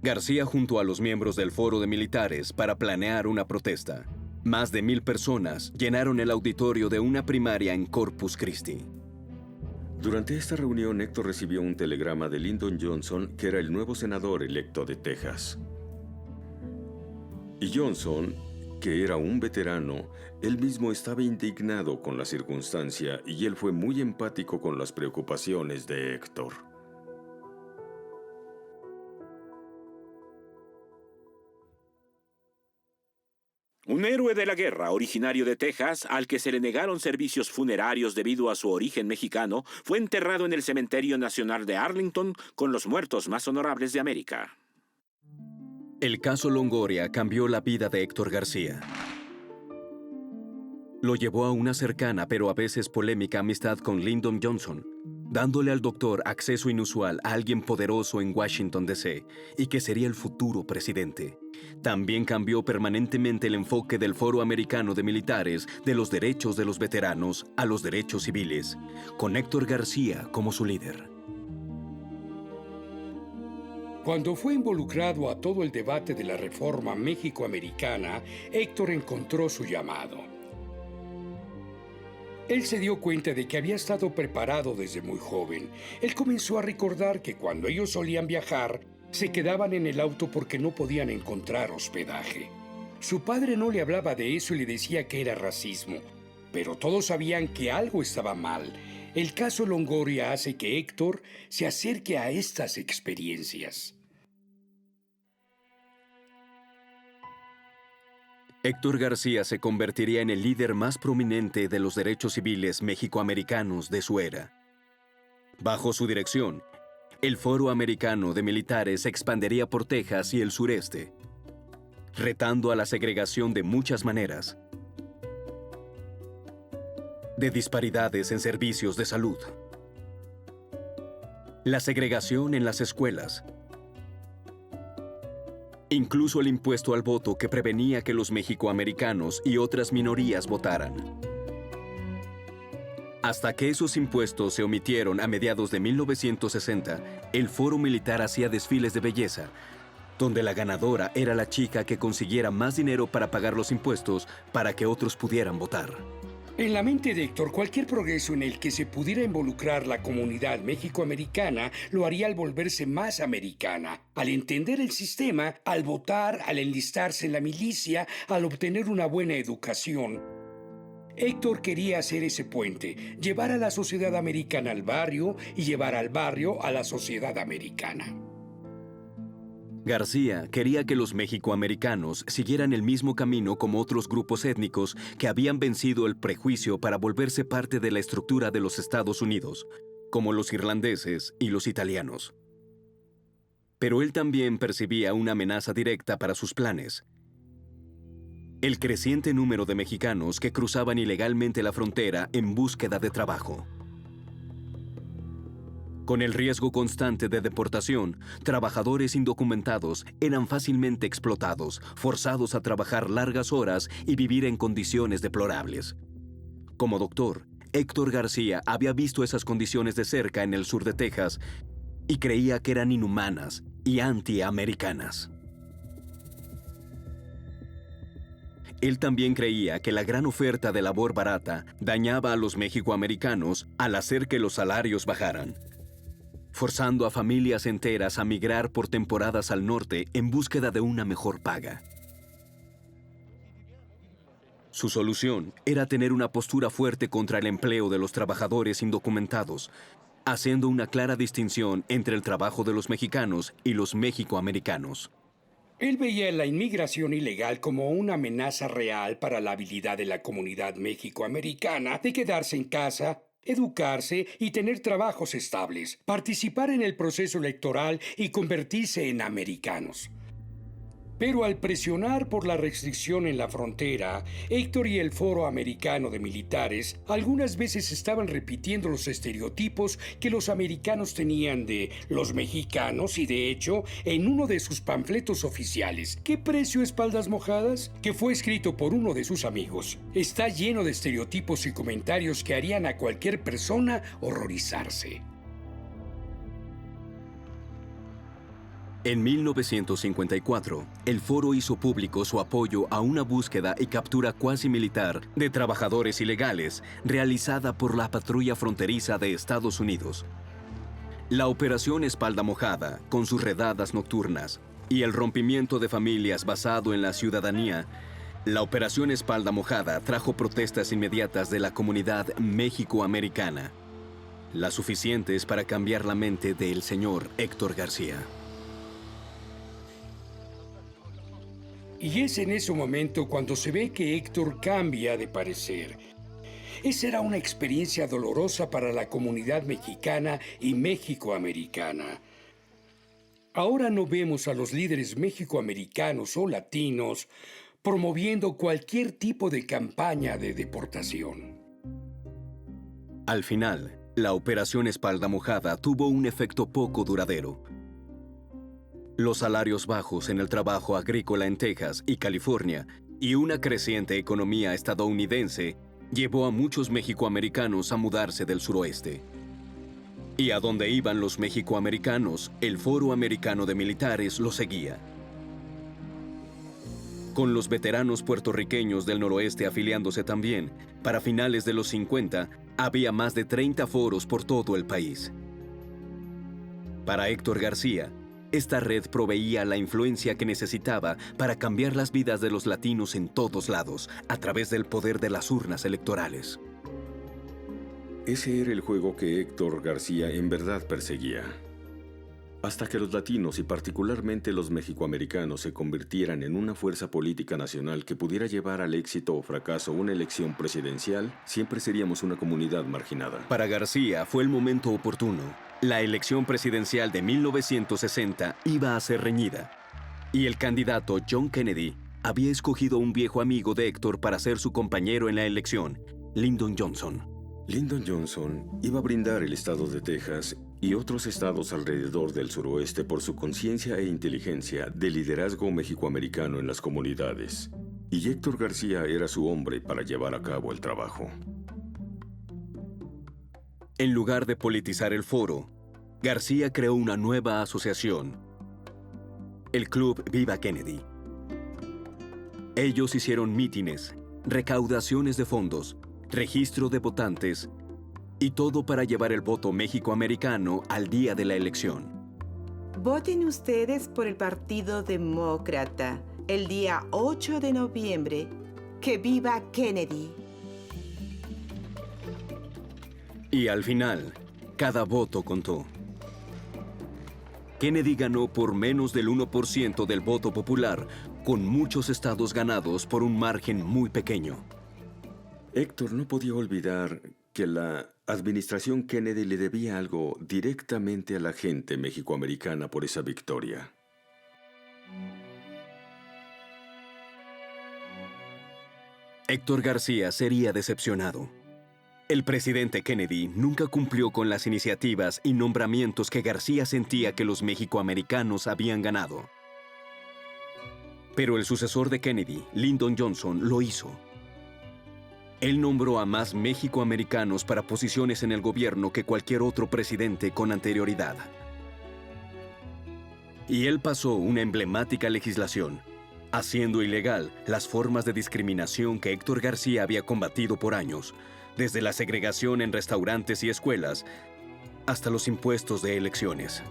García juntó a los miembros del Foro de Militares para planear una protesta. Más de 1,000 personas llenaron el auditorio de una primaria en Corpus Christi. Durante esta reunión, Héctor recibió un telegrama de Lyndon Johnson, que era el nuevo senador electo de Texas. Y Johnson, que era un veterano, él mismo estaba indignado con la circunstancia y él fue muy empático con las preocupaciones de Héctor. Un héroe de la guerra, originario de Texas, al que se le negaron servicios funerarios debido a su origen mexicano, fue enterrado en el Cementerio Nacional de Arlington con los muertos más honorables de América. El caso Longoria cambió la vida de Héctor García. lo llevó a una cercana pero a veces polémica amistad con Lyndon Johnson, dándole al doctor acceso inusual a alguien poderoso en Washington, D.C., y que sería el futuro presidente. También cambió permanentemente el enfoque del Foro Americano de Militares de los derechos de los veteranos a los derechos civiles, con Héctor García como su líder. Cuando fue involucrado a todo el debate de la reforma méxico-americana, Héctor encontró su llamado. Él se dio cuenta de que había estado preparado desde muy joven. Él comenzó a recordar que cuando ellos solían viajar, se quedaban en el auto porque no podían encontrar hospedaje. Su padre no le hablaba de eso y le decía que era racismo, pero todos sabían que algo estaba mal. El caso Longoria hace que Héctor se acerque a estas experiencias. Héctor García se convertiría en el líder más prominente de los derechos civiles mexicoamericanos de su era. Bajo su dirección, el Foro Americano de Militares se expandiría por Texas y el sureste, retando a la segregación de muchas maneras. De disparidades en servicios de salud, la segregación en las escuelas, incluso el impuesto al voto que prevenía que los mexicoamericanos y otras minorías votaran. Hasta que esos impuestos se omitieron a mediados de 1960, el Foro Militar hacía desfiles de belleza, donde la ganadora era la chica que consiguiera más dinero para pagar los impuestos para que otros pudieran votar. En la mente de Héctor, cualquier progreso en el que se pudiera involucrar la comunidad mexicoamericana lo haría al volverse más americana, al entender el sistema, al votar, al enlistarse en la milicia, al obtener una buena educación. Héctor quería hacer ese puente, llevar a la sociedad americana al barrio y llevar al barrio a la sociedad americana. García quería que los mexicoamericanos siguieran el mismo camino como otros grupos étnicos que habían vencido el prejuicio para volverse parte de la estructura de los Estados Unidos, como los irlandeses y los italianos. Pero él también percibía una amenaza directa para sus planes: el creciente número de mexicanos que cruzaban ilegalmente la frontera en búsqueda de trabajo. Con el riesgo constante de deportación, trabajadores indocumentados eran fácilmente explotados, forzados a trabajar largas horas y vivir en condiciones deplorables. Como doctor, Héctor García había visto esas condiciones de cerca en el sur de Texas y creía que eran inhumanas y antiamericanas. Él también creía que la gran oferta de labor barata dañaba a los mexicoamericanos al hacer que los salarios bajaran, forzando a familias enteras a migrar por temporadas al norte en búsqueda de una mejor paga. Su solución era tener una postura fuerte contra el empleo de los trabajadores indocumentados, haciendo una clara distinción entre el trabajo de los mexicanos y los mexicoamericanos. Él veía la inmigración ilegal como una amenaza real para la habilidad de la comunidad mexicoamericana de quedarse en casa, educarse y tener trabajos estables, participar en el proceso electoral y convertirse en americanos. Pero al presionar por la restricción en la frontera, Héctor y el Foro Americano de Militares algunas veces estaban repitiendo los estereotipos que los americanos tenían de los mexicanos y, de hecho, en uno de sus panfletos oficiales, ¿Qué precio espaldas mojadas?, que fue escrito por uno de sus amigos, está lleno de estereotipos y comentarios que harían a cualquier persona horrorizarse. En 1954, el Foro hizo público su apoyo a una búsqueda y captura cuasi militar de trabajadores ilegales realizada por la Patrulla Fronteriza de Estados Unidos. La Operación Espalda Mojada, con sus redadas nocturnas y el rompimiento de familias basado en la ciudadanía, la Operación Espalda Mojada trajo protestas inmediatas de la comunidad mexicoamericana, las suficientes para cambiar la mente del señor Héctor García. Y es en ese momento cuando se ve que Héctor cambia de parecer. Esa era una experiencia dolorosa para la comunidad mexicana y mexicoamericana. Ahora no vemos a los líderes mexicoamericanos o latinos promoviendo cualquier tipo de campaña de deportación. Al final, la Operación Espalda Mojada tuvo un efecto poco duradero. Los salarios bajos en el trabajo agrícola en Texas y California y una creciente economía estadounidense llevó a muchos mexicoamericanos a mudarse del suroeste. Y a donde iban los mexicoamericanos, el Foro Americano de Militares los seguía. Con los veteranos puertorriqueños del noroeste afiliándose también, para finales de los 50, había más de 30 foros por todo el país. Para Héctor García, esta red proveía la influencia que necesitaba para cambiar las vidas de los latinos en todos lados, a través del poder de las urnas electorales. Ese era el juego que Héctor García en verdad perseguía. Hasta que los latinos y particularmente los mexicoamericanos se convirtieran en una fuerza política nacional que pudiera llevar al éxito o fracaso una elección presidencial, siempre seríamos una comunidad marginada. Para García fue el momento oportuno. La elección presidencial de 1960 iba a ser reñida. Y el candidato John Kennedy había escogido a un viejo amigo de Héctor para ser su compañero en la elección, Lyndon Johnson. Lyndon Johnson iba a brindar el estado de Texas y otros estados alrededor del suroeste por su conciencia e inteligencia de liderazgo mexicoamericano en las comunidades. Y Héctor García era su hombre para llevar a cabo el trabajo. En lugar de politizar el foro, García creó una nueva asociación, el Club Viva Kennedy. Ellos hicieron mítines, recaudaciones de fondos, registro de votantes y todo para llevar el voto mexicoamericano al día de la elección. Voten ustedes por el Partido Demócrata el día 8 de noviembre. ¡Que viva Kennedy! Y al final, cada voto contó. Kennedy ganó por menos del 1% del voto popular, con muchos estados ganados por un margen muy pequeño. Héctor no podía olvidar que la administración Kennedy le debía algo directamente a la gente mexicoamericana por esa victoria. Héctor García sería decepcionado. El presidente Kennedy nunca cumplió con las iniciativas y nombramientos que García sentía que los mexicoamericanos habían ganado. Pero el sucesor de Kennedy, Lyndon Johnson, lo hizo. Él nombró a más mexicoamericanos para posiciones en el gobierno que cualquier otro presidente con anterioridad. Y él pasó una emblemática legislación, haciendo ilegal las formas de discriminación que Héctor García había combatido por años, desde la segregación en restaurantes y escuelas hasta los impuestos de elecciones.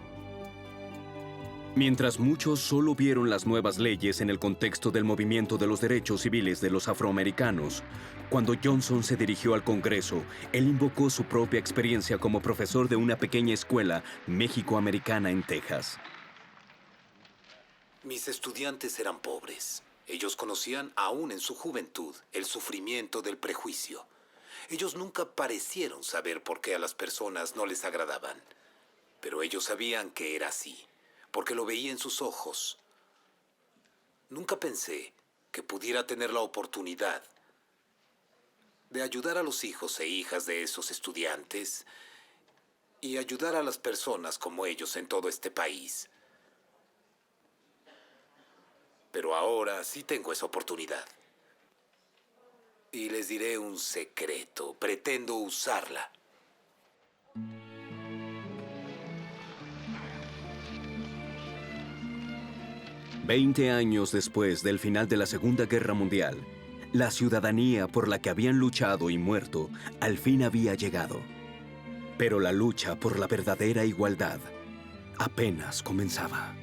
Mientras muchos solo vieron las nuevas leyes en el contexto del movimiento de los derechos civiles de los afroamericanos, cuando Johnson se dirigió al Congreso, él invocó su propia experiencia como profesor de una pequeña escuela mexicoamericana en Texas. Mis estudiantes eran pobres. Ellos conocían aún en su juventud el sufrimiento del prejuicio. Ellos nunca parecieron saber por qué a las personas no les agradaban. Pero ellos sabían que era así, porque lo veía en sus ojos. Nunca pensé que pudiera tener la oportunidad de ayudar a los hijos e hijas de esos estudiantes y ayudar a las personas como ellos en todo este país. Pero ahora sí tengo esa oportunidad. Y les diré un secreto. Pretendo usarla. «20 años después del final de la Segunda Guerra Mundial, la ciudadanía por la que habían luchado y muerto al fin había llegado. Pero la lucha por la verdadera igualdad apenas comenzaba».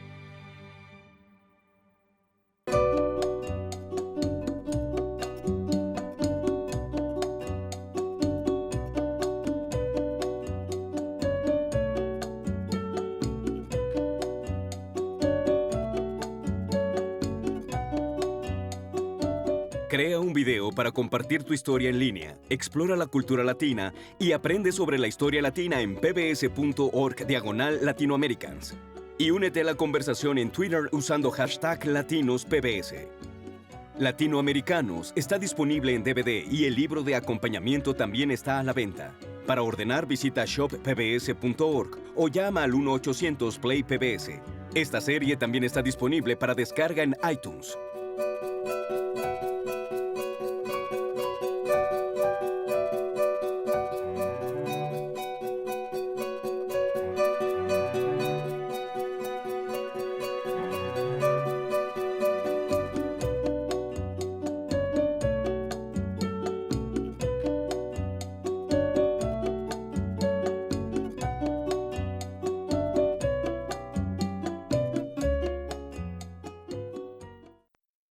Crea un video para compartir tu historia en línea, explora la cultura latina y aprende sobre la historia latina en pbs.org/Latinoamericans. Y únete a la conversación en Twitter usando #LatinosPBS. Latinoamericanos está disponible en DVD y el libro de acompañamiento también está a la venta. Para ordenar visita shoppbs.org o llama al 1-800-PLAY-PBS. Esta serie también está disponible para descarga en iTunes.